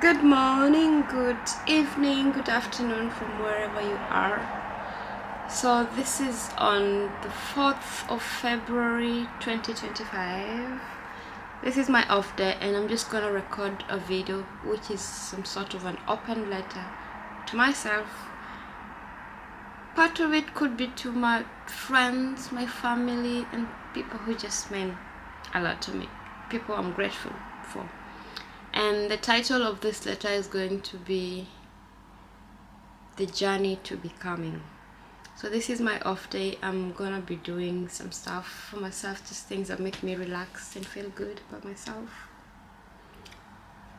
Good morning, good evening, good afternoon from wherever you are. So this is on the 4th of February 2025. This is my off day and I'm just gonna record a video which is some sort of an open letter to myself. Part of it could be to my friends, my family, and people who just mean a lot to me. People I'm grateful for. And the title of this letter is going to be The Journey to Becoming. So this is my off day. I'm gonna be doing some stuff for myself, just things that make me relax and feel good about myself.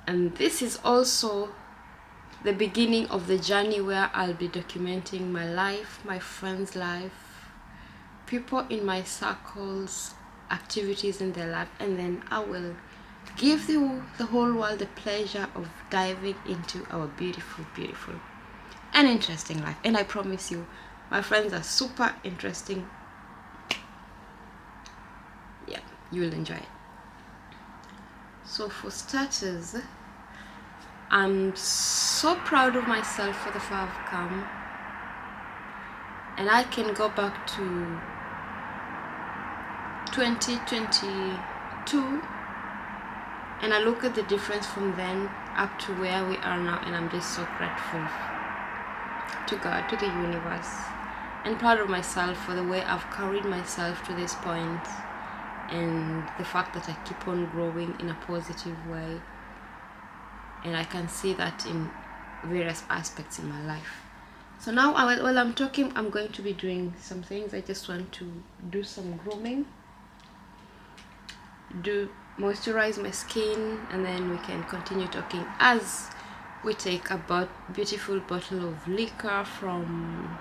And this is also the beginning of the journey where I'll be documenting my life, my friends' life, people in my circles, activities in their life, and then I will give the whole world the pleasure of diving into our beautiful and interesting life. And I promise you, my friends are super interesting. Yeah, you will enjoy it. So for starters, I'm so proud of myself for the far I've come, and I can go back to 2022 and I look at the difference from then up to where we are now, and I'm just so grateful to God, to the universe, and proud of myself for the way I've carried myself to this point, and the fact that I keep on growing in a positive way, and I can see that in various aspects in my life. So now while I'm talking, I'm going to be doing some things. I just want to do some grooming, moisturize my skin, and then we can continue talking as we take a beautiful bottle of liquor from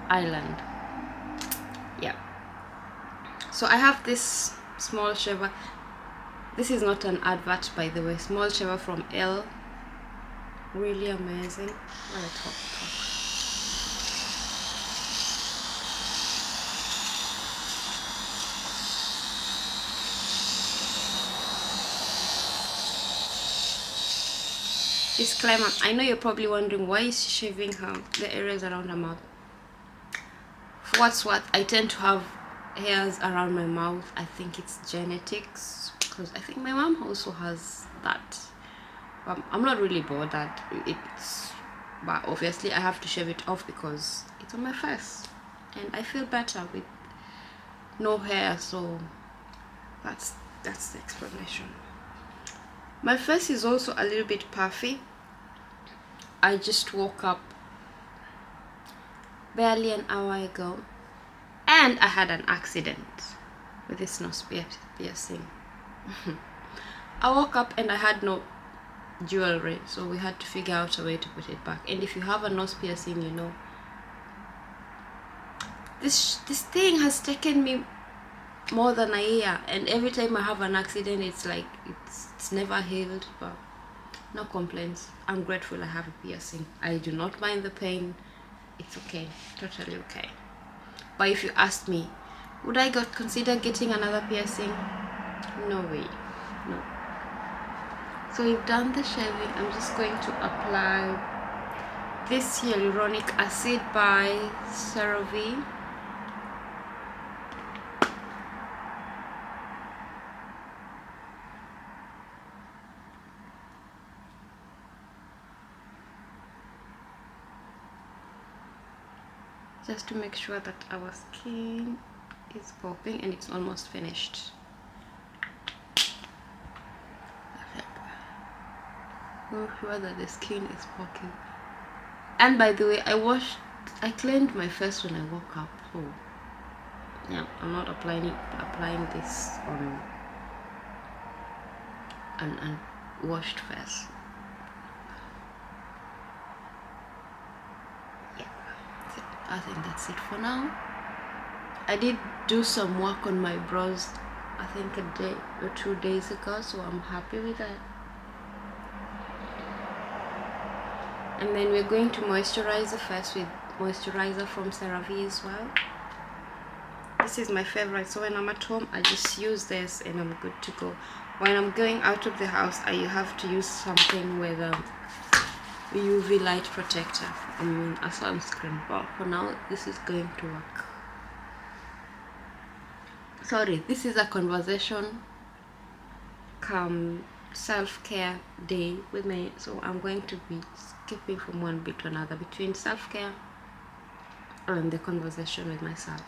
Ireland. Yeah. So I have this small shaver. This is not an advert, by the way. Small shaver from Elle. Really amazing. While I talk. Disclaimer, I know you're probably wondering why is she shaving the areas around her mouth. For what's what, I tend to have hairs around my mouth. I think it's genetics, because I think my mom also has that. I'm not really bothered. But obviously I have to shave it off because it's on my face and I feel better with no hair. So that's the explanation. My face is also a little bit puffy. I just woke up barely an hour ago and I had an accident with this nose piercing. I woke up and I had no jewelry, so we had to figure out a way to put it back. And if you have a nose piercing, you know this thing has taken me more than a year, and every time I have an accident, it's like it's never healed. But no complaints. I'm grateful I have a piercing. I do not mind the pain. It's okay, totally okay. But if you ask me, would I consider getting another piercing? No way, no. So we've done the shaving. I'm just going to apply this hyaluronic acid by CeraVe. Just to make sure that our skin is popping, and it's almost finished. Make sure that the skin is popping. And by the way, I cleaned my face when I woke up, so yeah, I'm not applying this on an washed face. Yeah, I think that's it for now. I did do some work on my brows, I think a day or 2 days ago, so I'm happy with that. And then we're going to moisturize the face with moisturizer from CeraVe as well. This is my favorite, so when I'm at home I just use this and I'm good to go. when I'm going out of the house, I have to use something with a UV light protector, a sunscreen. But for now, this is going to work. Sorry, this is a conversation come self-care day with me, so I'm going to be skipping from one bit to another between self-care and the conversation with myself.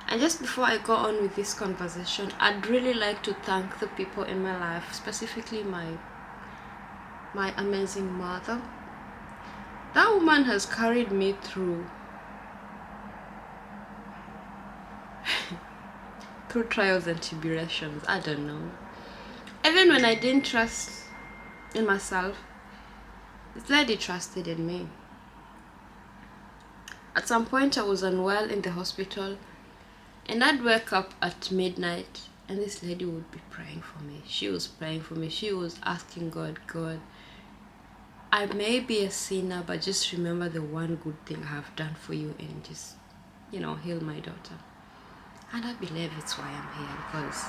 And just before I go on with this conversation, I'd really like to thank the people in my life, specifically my amazing mother. That woman has carried me through through trials and tribulations. I don't know. Even when I didn't trust in myself, this lady trusted in me. At some point, I was unwell in the hospital, and I'd wake up at midnight, and this lady would be praying for me. She was praying for me. She was asking God, I may be a sinner, but just remember the one good thing I have done for you, and just, heal my daughter. And I believe it's why I'm here, because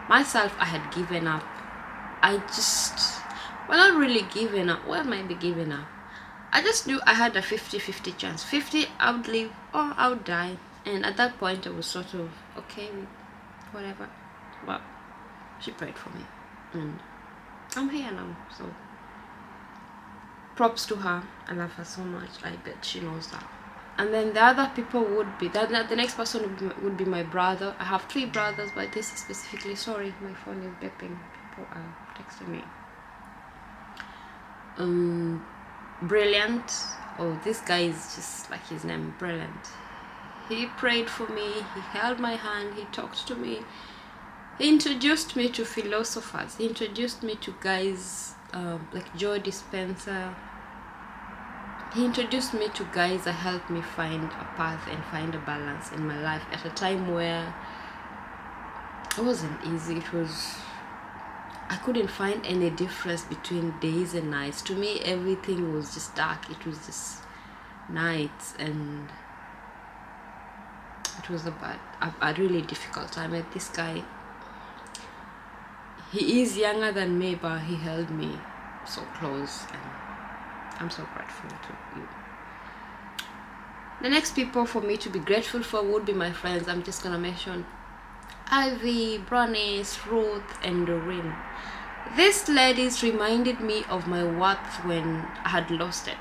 myself, I had given up. Not really given up. Well, maybe giving up. I just knew I had a 50-50 chance. 50, I would live or I would die. And at that point, I was sort of okay with whatever. But she prayed for me. And I'm here now. So props to her. I love her so much. I bet she knows that. And then the other people would be, the next person would be my brother. I have 3 brothers, but this is specifically, sorry, my phone is beeping. People are texting me. Brilliant. Oh, this guy is just like his name, Brilliant. He prayed for me, he held my hand, he talked to me. He introduced me to philosophers. He introduced me to guys like Joe Dispenza. He introduced me to guys that helped me find a path and find a balance in my life at a time where it wasn't easy. I couldn't find any difference between days and nights. To me, everything was just dark. It was just nights, and it was a really difficult time. And this guy, he is younger than me, but he held me so close, and I'm so grateful to you. The next people for me to be grateful for would be my friends. I'm just gonna mention Ivy, Brownies, Ruth, and Doreen. These ladies reminded me of my worth when I had lost it.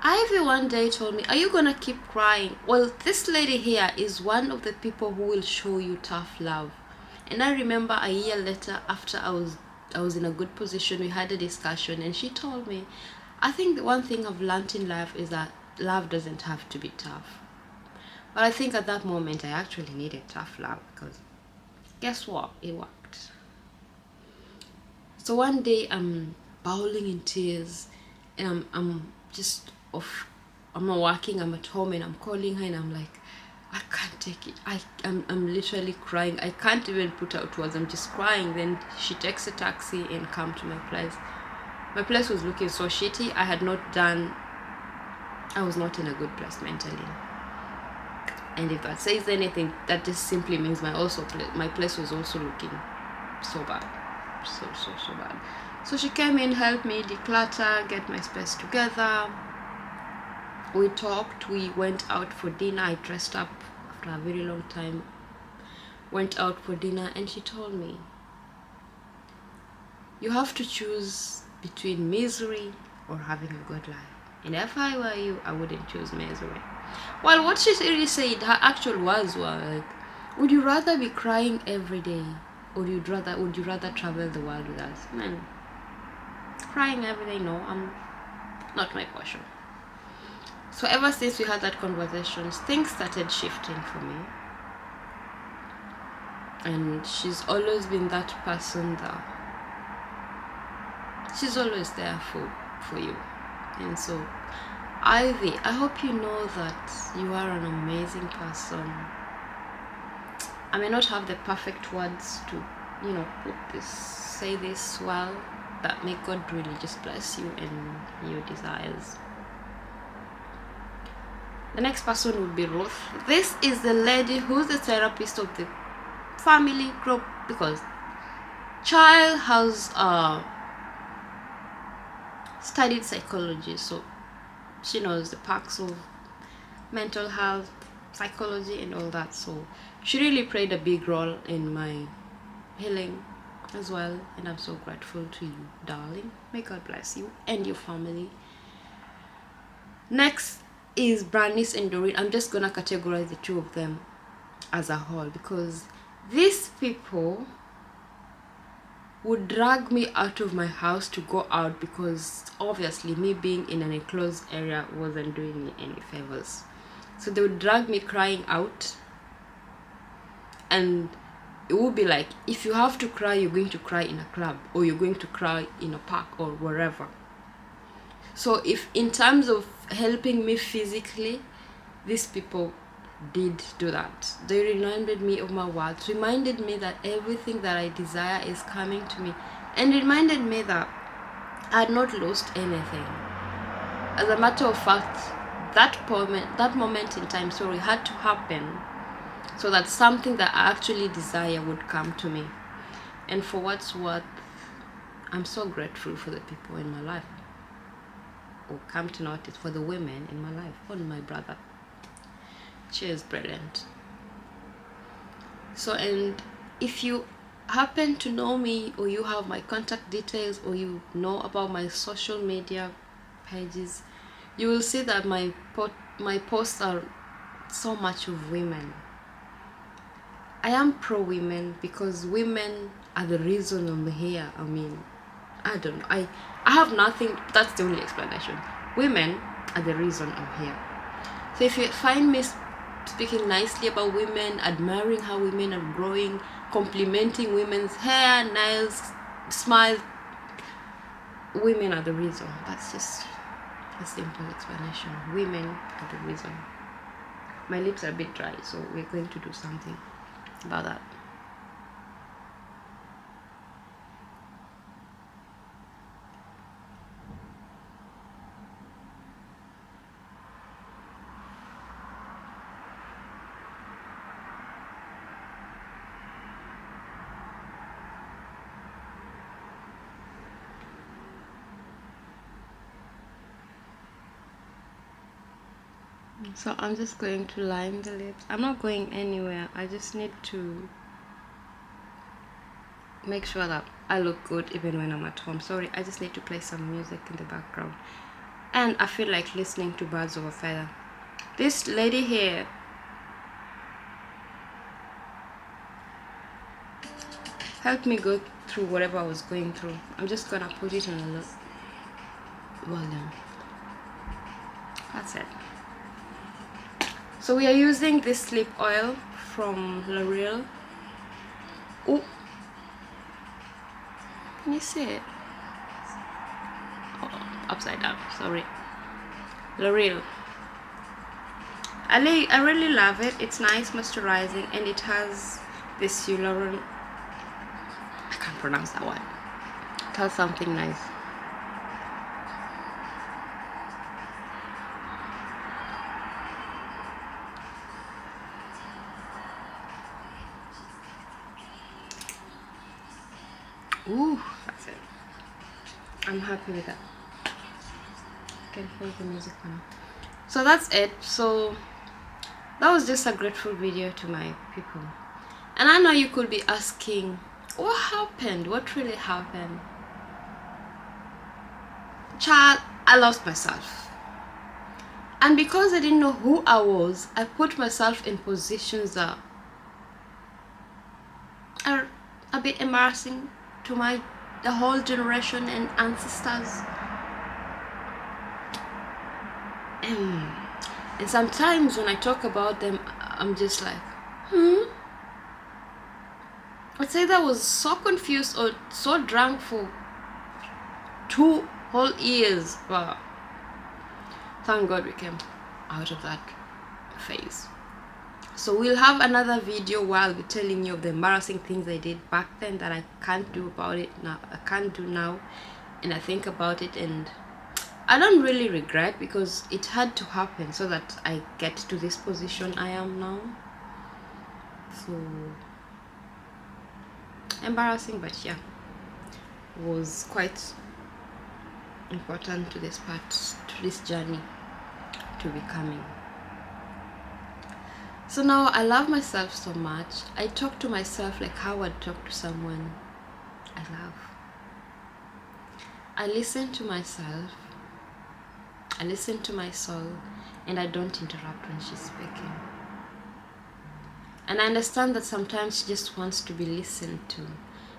Ivy one day told me, "Are you gonna keep crying?" Well, this lady here is one of the people who will show you tough love. And I remember a year later, after I was in a good position, we had a discussion, and she told me, "I think the one thing I've learned in life is that love doesn't have to be tough." But I think at that moment I actually needed tough love, because guess what? It worked. So one day I'm bawling in tears, and I'm not working, I'm at home, and I'm calling her, and I'm like, I can't take it. I'm literally crying. I can't even put out words. I'm just crying. Then she takes a taxi and come to my place. My place was looking so shitty. I was not in a good place mentally. And if that says anything, that just simply means my place was also looking so bad. So bad. So she came in, helped me declutter, get my space together. We talked, we went out for dinner. I dressed up after a very long time, went out for dinner, and she told me, "You have to choose between misery or having a good life. And if I were you, I wouldn't choose misery." Well, what she really said, her actual words were like, "Would you rather be crying every day, or would you rather travel the world with us?" Man, crying every day, no, not my portion. So ever since we had that conversation, things started shifting for me. And she's always been that person that she's always there for you. And so, Ivy, I hope you know that you are an amazing person. I may not have the perfect words to, say this well, but may God really just bless you and your desires. The next person would be Ruth. This is the lady who's the therapist of the family group, because child has studied psychology, so she knows the perks of mental health, psychology, and all that. So she really played a big role in my healing as well, and I'm so grateful to you, darling. May God bless you and your family. Next is Brannis and Doreen. I'm just gonna categorize the two of them as a whole, because these people would drag me out of my house to go out, because obviously me being in an enclosed area wasn't doing me any favors. So they would drag me crying out, and it would be like, if you have to cry, you're going to cry in a club, or you're going to cry in a park, or wherever. So if in terms of helping me physically, these people did do that. They reminded me of my words, reminded me that everything that I desire is coming to me, and reminded me that I had not lost anything. As a matter of fact, that moment in time, sorry, had to happen so that something that I actually desire would come to me. And for what's worth, I'm so grateful for the people in my life, or come to notice for the women in my life, or my brother. She is brilliant. So, and if you happen to know me, or you have my contact details, or you know about my social media pages, you will see that my posts are so much of women. I am pro women, because women are the reason I'm here. I mean, I don't know, I have nothing, that's the only explanation. Women are the reason I'm here. So if you find me speaking nicely about women, admiring how women are growing, complimenting women's hair, nails, smile, women are the reason. That's just a simple explanation. Women are the reason. My lips are a bit dry, so we're going to do something about that. So I'm just going to line the lips. I'm not going anywhere. I just need to make sure that I look good even when I'm at home. Sorry, I just need to play some music in the background. And I feel like listening to Birds of a Feather. This lady here helped me go through whatever I was going through. I'm just gonna put it on a low volume. That's it. So we are using this sleep oil from L'Oreal. Oh, can you see it? Oh, upside down, sorry. L'Oreal. I really love it. It's nice, moisturizing, and it has this hyaluron. I can't pronounce that word. It has something nice. Ooh, that's it. I'm happy with that. I can play the music now. So that's it. So that was just a grateful video to my people. And I know you could be asking, what happened? What really happened? Child, I lost myself. And because I didn't know who I was, I put myself in positions that are a bit embarrassing to the whole generation and ancestors. And sometimes when I talk about them, I'm just like, I'd say that I was so confused or so drunk for 2 whole years, but thank God we came out of that phase. So we'll have another video where I'll be telling you of the embarrassing things I did back then that I can't do about it now. I can't do now, and I think about it, and I don't really regret, because it had to happen so that I get to this position I am now. So Embarrassing, but yeah, was quite important to this part, to this journey to becoming. So now I love myself so much. I talk to myself like how I'd talk to someone I love. I listen to myself, I listen to my soul, and I don't interrupt when she's speaking. And I understand that sometimes she just wants to be listened to.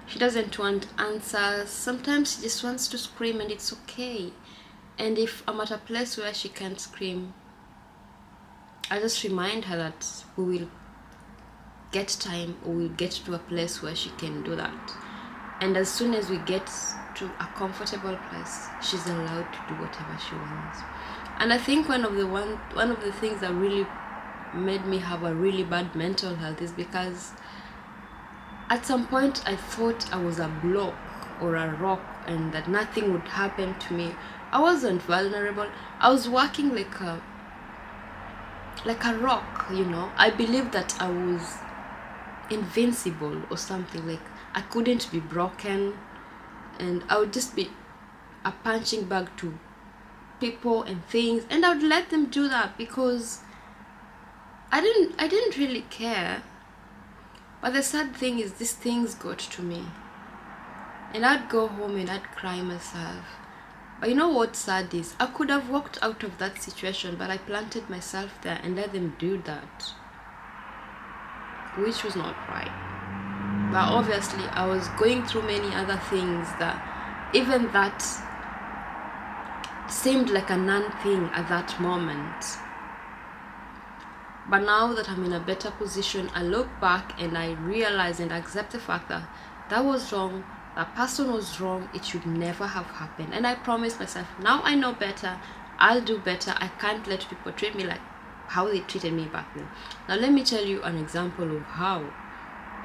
She doesn't want answers. Sometimes she just wants to scream, and it's okay. And if I'm at a place where she can't scream, I just remind her that we will get time, or we'll get to a place where she can do that. And as soon as we get to a comfortable place, she's allowed to do whatever she wants. And I think one of the things that really made me have a really bad mental health is because at some point I thought I was a block or a rock and that nothing would happen to me. I wasn't vulnerable. I was walking like a rock, you know. I believed that I was invincible or something, like I couldn't be broken, and I would just be a punching bag to people and things, and I would let them do that because I didn't really care. But the sad thing is, these things got to me, and I'd go home and I'd cry myself. But you know what's sad is, I could have walked out of that situation, but I planted myself there and let them do that, which was not right. But obviously I was going through many other things that even that seemed like a non-thing at that moment. But now that I'm in a better position, I look back and I realize and accept the fact that that was wrong, that person was wrong, it should never have happened. And I promise myself, now I know better, I'll do better. I can't let people treat me like how they treated me back then. Now let me tell you an example of how,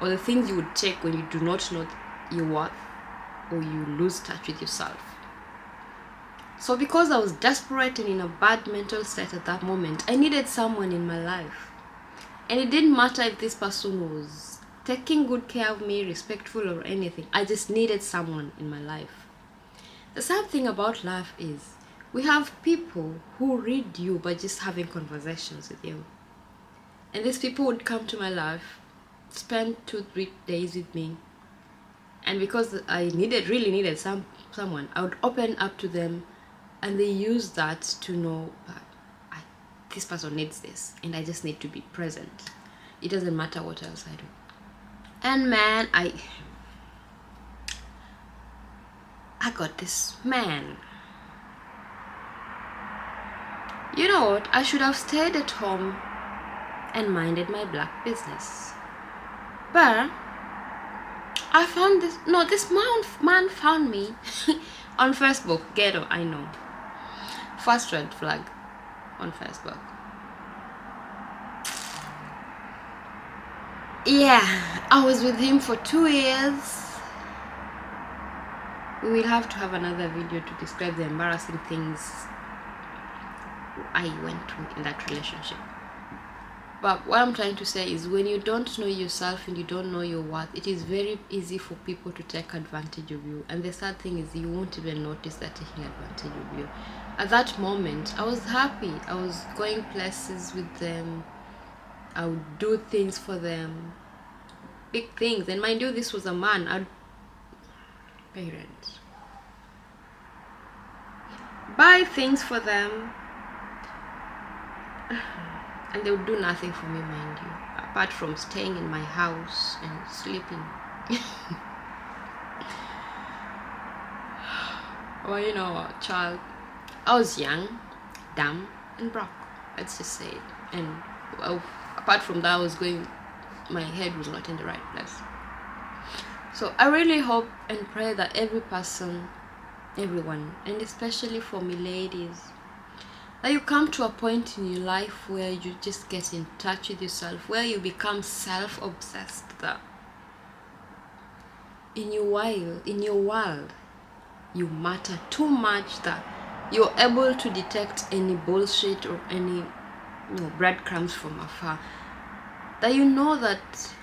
or the things you would take when you do not know your worth or you lose touch with yourself. So because I was desperate and in a bad mental state at that moment, I needed someone in my life. And it didn't matter if this person was taking good care of me, respectful or anything. I just needed someone in my life. The sad thing about life is, we have people who read you by just having conversations with you. And these people would come to my life, spend 2-3 days with me, and because I really needed someone, I would open up to them, and they use that to know that this person needs this, and I just need to be present. It doesn't matter what else I do. And man, I got this man. You know what? I should have stayed at home and minded my black business. But I found this. No, this man found me on Facebook. Ghetto, I know. First red flag on Facebook. Yeah, I was with him for 2 years. We will have to have another video to describe the embarrassing things I went through in that relationship. But what I'm trying to say is, when you don't know yourself and you don't know your worth, it is very easy for people to take advantage of you. And the sad thing is, you won't even notice they're taking advantage of you. At that moment, I was happy. I was going places with them. I would do things for them. Big things. And mind you, this was a man. I'd parents. Buy things for them. And they would do nothing for me, mind you, apart from staying in my house and sleeping. Well, you know, child, I was young, dumb, and broke. Let's just say it. And well, apart from that, my head was not in the right place. So I really hope and pray that every person, everyone, and especially for me ladies, that you come to a point in your life where you just get in touch with yourself, where you become self-obsessed, that in your world, you matter too much, that you're able to detect any bullshit or any breadcrumbs from afar, that you know that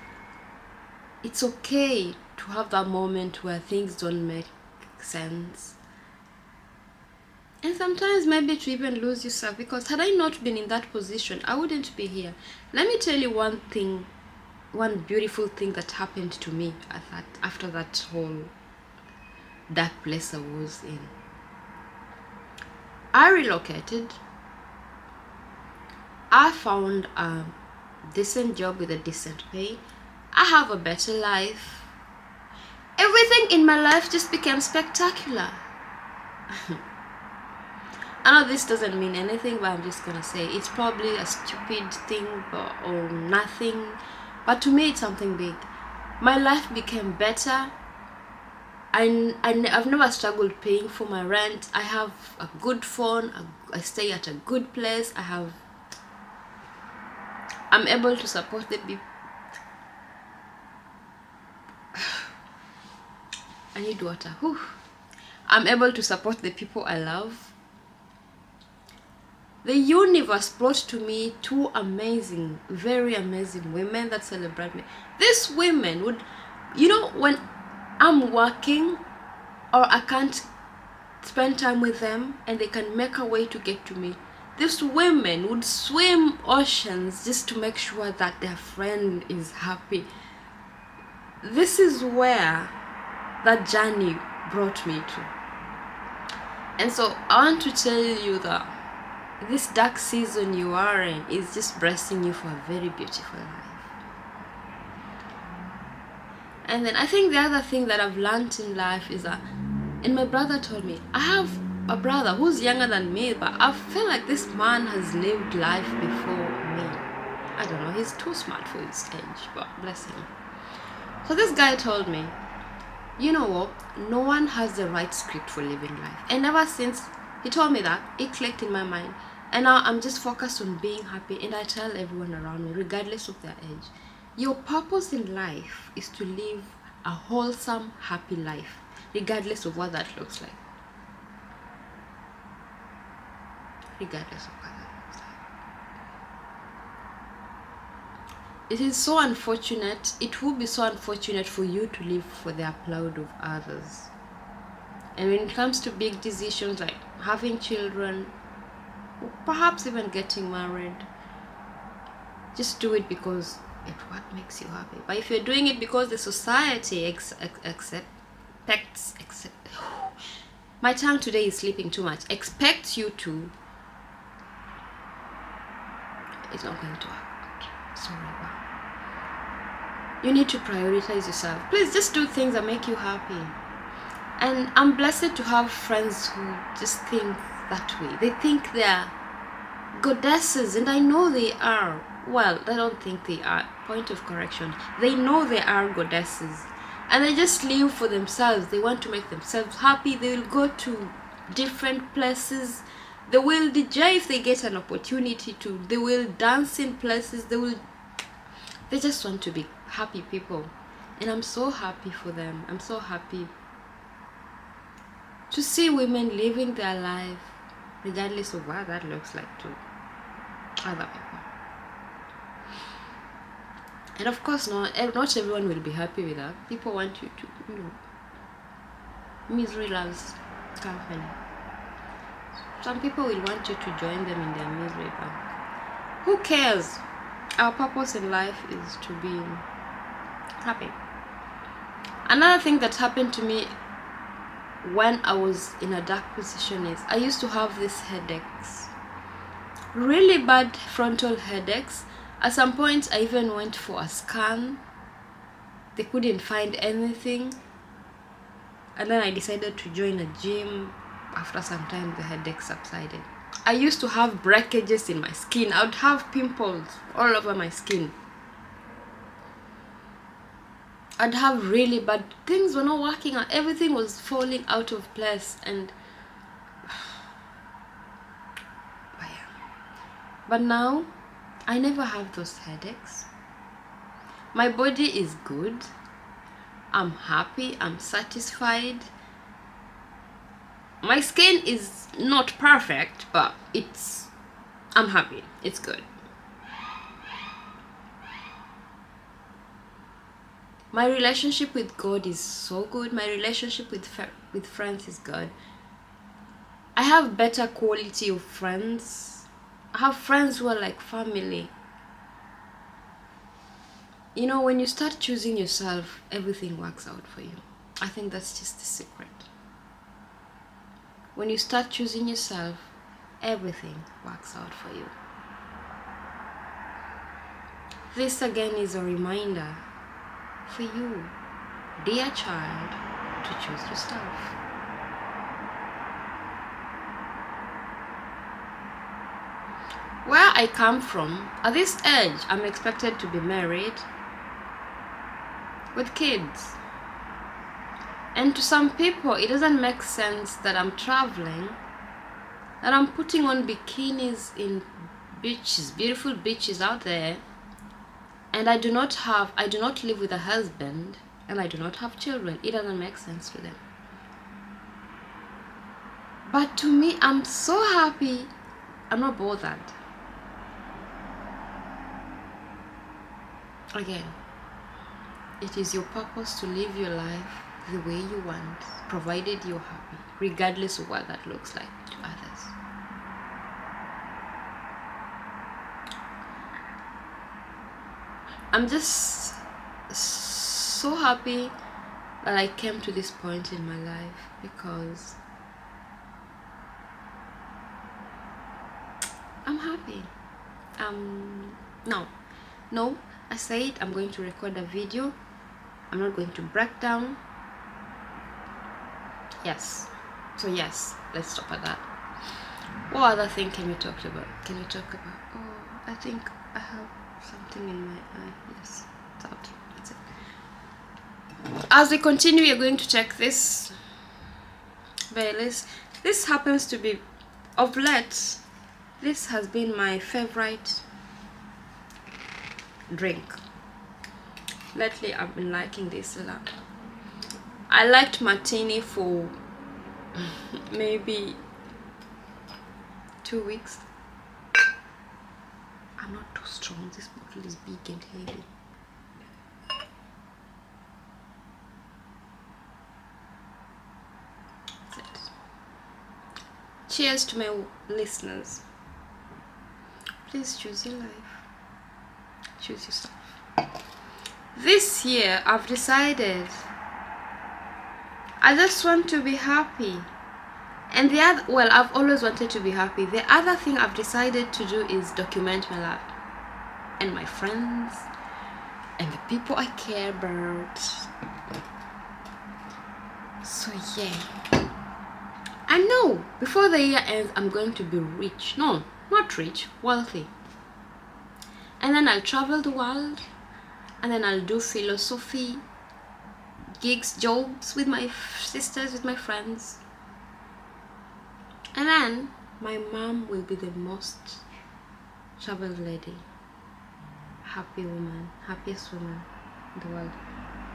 it's okay to have that moment where things don't make sense. And sometimes maybe to even lose yourself, because had I not been in that position, I wouldn't be here. Let me tell you one thing, one beautiful thing that happened to me after that whole dark place I was in. I relocated. I found a decent job with a decent pay. I have a better life. Everything in my life just became spectacular. I know this doesn't mean anything, but I'm just gonna say it's probably a stupid thing or nothing, but to me it's something big. My life became better. I've never struggled paying for my rent. I have a good phone. I stay at a good place. I'm able to support the people. I need water. Whew. I'm able to support the people I love. The universe brought to me two amazing, very amazing women that celebrate me. These women would, when I'm working or I can't spend time with them and they can make a way to get to me, these women would swim oceans just to make sure that their friend is happy. This is where that journey brought me to. And so I want to tell you that this dark season you are in is just blessing you for a very beautiful life. And then I think the other thing that I've learned in life is that, and my brother told me, I have a brother who's younger than me, but I feel like this man has lived life before me. I don't know, he's too smart for his age, but bless him. So this guy told me, you know what, no one has the right script for living life. And ever since he told me that, it clicked in my mind. And now I'm just focused on being happy, and I tell everyone around me, regardless of their age, your purpose in life is to live a wholesome, happy life, regardless of what that looks like. Regardless of what that looks like. It is so unfortunate, it would be so unfortunate for you to live for the applause of others. And when it comes to big decisions like having children, or perhaps even getting married, just do it because it's what makes you happy. But if you're doing it because the society expects, my tongue today is sleeping too much, expects you to, it's not going to work. Sorry, but you need to prioritize yourself. Please just do things that make you happy. And I'm blessed to have friends who just think that way. They think they're goddesses, and I know they are. Well, I don't think they are. Point of correction. They know they are goddesses. And they just live for themselves. They want to make themselves happy. They will go to different places. They will DJ if they get an opportunity to. They will dance in places. They just want to be happy people. And I'm so happy for them. I'm so happy to see women living their life regardless of what that looks like to other people. And of course, not everyone will be happy with that. People want you to, misery loves company. Some people will want you to join them in their misery, but who cares? Our purpose in life is to be happy. Another thing that happened to me when I was in a dark position is I used to have these headaches, really bad frontal headaches. At some point I even went for a scan. They couldn't find anything, and then I decided to join a gym. After some time the headache subsided. I used to have breakages in my skin. I would have pimples all over my skin. I'd have really bad things were not working out. Everything was falling out of place, and but now I never have those headaches. My body is good. I'm happy. I'm satisfied. My skin is not perfect, but I'm happy. It's good. My relationship with God is so good. My relationship with friends is good. I have better quality of friends. I have friends who are like family. You know, when you start choosing yourself, everything works out for you. I think that's just the secret. When you start choosing yourself, everything works out for you. This again is a reminder for you, dear child, to choose yourself. Where I come from, at this age, I'm expected to be married with kids. And to some people, it doesn't make sense that I'm traveling, that I'm putting on bikinis in beaches, beautiful beaches out there, and I do not live with a husband, and I do not have children. It doesn't make sense to them. But to me, I'm so happy. I'm not bothered. Again, it is your purpose to live your life the way you want, provided you're happy, regardless of what that looks like to others. I'm just so happy that I came to this point in my life, because I'm happy. No, I said I'm going to record a video. I'm not going to break down. Yes. So yes, let's stop at that. What other thing can we talk about? Oh, I think I have something in my eye. Yes, it's out. That's it. As we continue, we are going to check this Baileys. This happens to be, of late, this has been my favorite drink. Lately, I've been liking this a lot. I liked martini for maybe 2 weeks. I'm not too strong. This bottle is big and heavy. That's it. Cheers to my listeners. Please choose your life. Choose yourself. This year, I've decided I just want to be happy. And I've always wanted to be happy. The other thing I've decided to do is document my life and my friends and the people I care about. So yeah, I know before the year ends I'm going to be rich. No, not rich, wealthy. And then I'll travel the world, and then I'll do philosophy gigs, jobs with my sisters, with my friends. And then my mom will be the most traveled lady, happy woman, happiest woman in the world.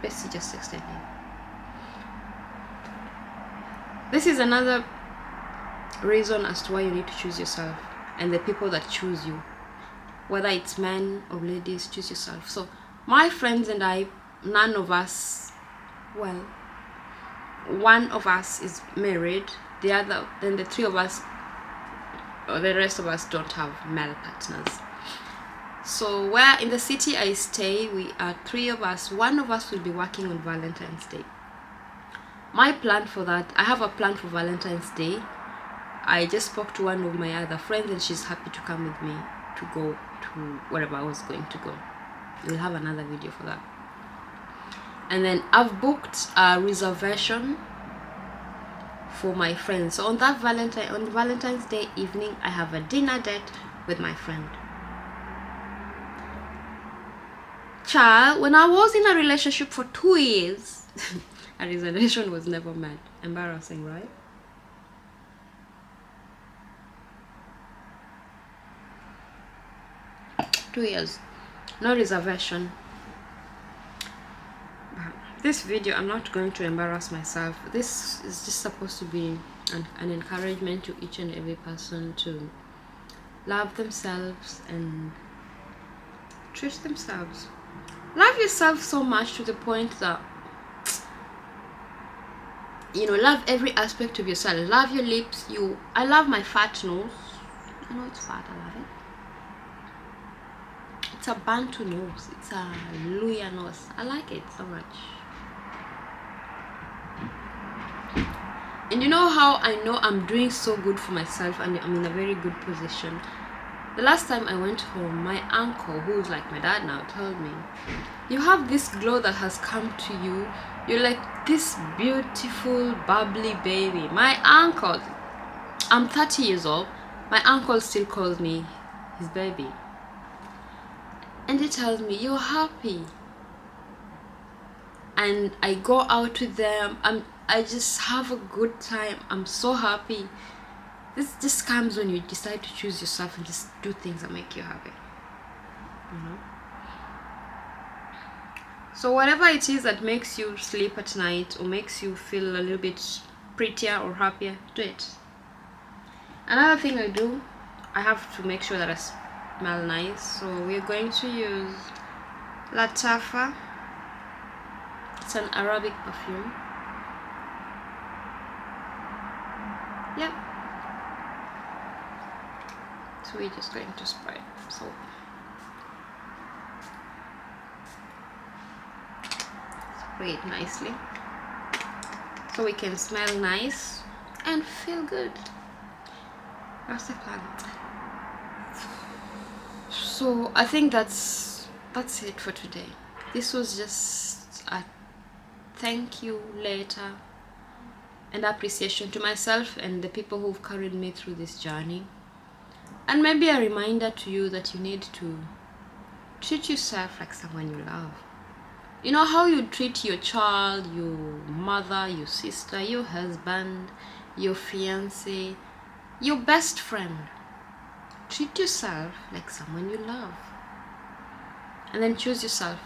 Bessie just texted me. This is another reason as to why you need to choose yourself, and the people that choose you, whether it's men or ladies, choose yourself. So my friends and I, none of us, well, one of us is married, then the three of us, or the rest of us, don't have male partners. So where in the city I stay, we are three of us. One of us will be working on Valentine's Day. My plan for that, I have a plan for Valentine's Day. I just spoke to one of my other friends, and she's happy to come with me to go to wherever I was going to go. We'll have another video for that. And then I've booked a reservation for my friends. So on Valentine's Day evening, I have a dinner date with my friend. Child, when I was in a relationship for 2 years, a reservation was never met. Embarrassing, right? Two years, no reservation. This video, I'm not going to embarrass myself. This is just supposed to be an encouragement to each and every person to love themselves and treat themselves. Love yourself so much to the point that, you know, love every aspect of yourself. Love your lips. I love my fat nose. I know it's fat, I love it. It's a Bantu nose. It's a Luya nose. I like it so much. And you know how I know I'm doing so good for myself and I'm in a very good position? The last time I went home, my uncle, who's like my dad now, told me, you have this glow that has come to you. You're like this beautiful, bubbly baby. My uncle, I'm 30 years old. My uncle still calls me his baby. And he tells me, you're happy. And I go out with them. I just have a good time. I'm so happy. This just comes when you decide to choose yourself and just do things that make you happy. You know? So whatever it is that makes you sleep at night or makes you feel a little bit prettier or happier, do it. Another thing I do, I have to make sure that I smell nice. So we're going to use Latafa. It's an Arabic perfume. Yep. So we're just going to spray it. So spray it nicely so we can smell nice and feel good. That's the plan. So I think that's it for today. This was just a thank you letter and appreciation to myself and the people who've carried me through this journey, and maybe a reminder to you that you need to treat yourself like someone you love. You know how you treat your child, your mother, your sister, your husband, your fiance, your best friend. Treat yourself like someone you love. And then choose yourself.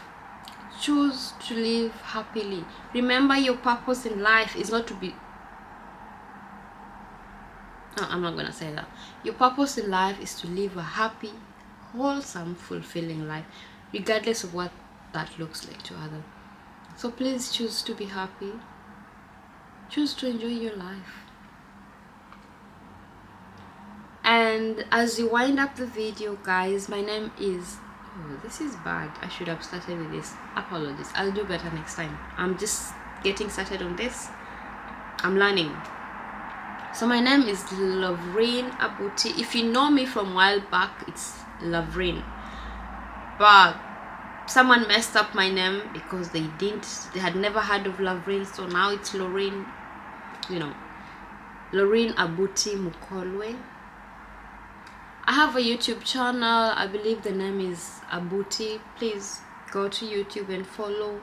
Choose to live happily. Remember, your purpose in life is not to be... No, I'm not going to say that. Your purpose in life is to live a happy, wholesome, fulfilling life, regardless of what that looks like to others. So please choose to be happy. Choose to enjoy your life. And as you wind up the video, guys, my name is... Oh, this is bad. I should have started with this. Apologies. I'll do better next time. I'm just getting started on this. I'm learning. So my name is Lavreen Abuti. If you know me from a while back, it's Lavreen. But someone messed up my name because they had never heard of Lavreen, so now it's Lorraine, you know, Lorraine Abuti Mukolwe. I have a YouTube channel. I believe the name is Abuti. Please go to YouTube and follow.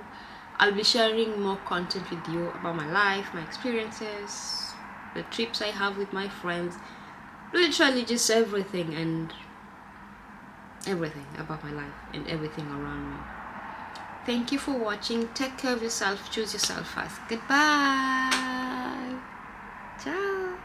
I'll be sharing more content with you about my life, my experiences, the trips I have with my friends, literally just everything and everything about my life and everything around me. Thank you for watching. Take care of yourself. Choose yourself first. Goodbye. Ciao.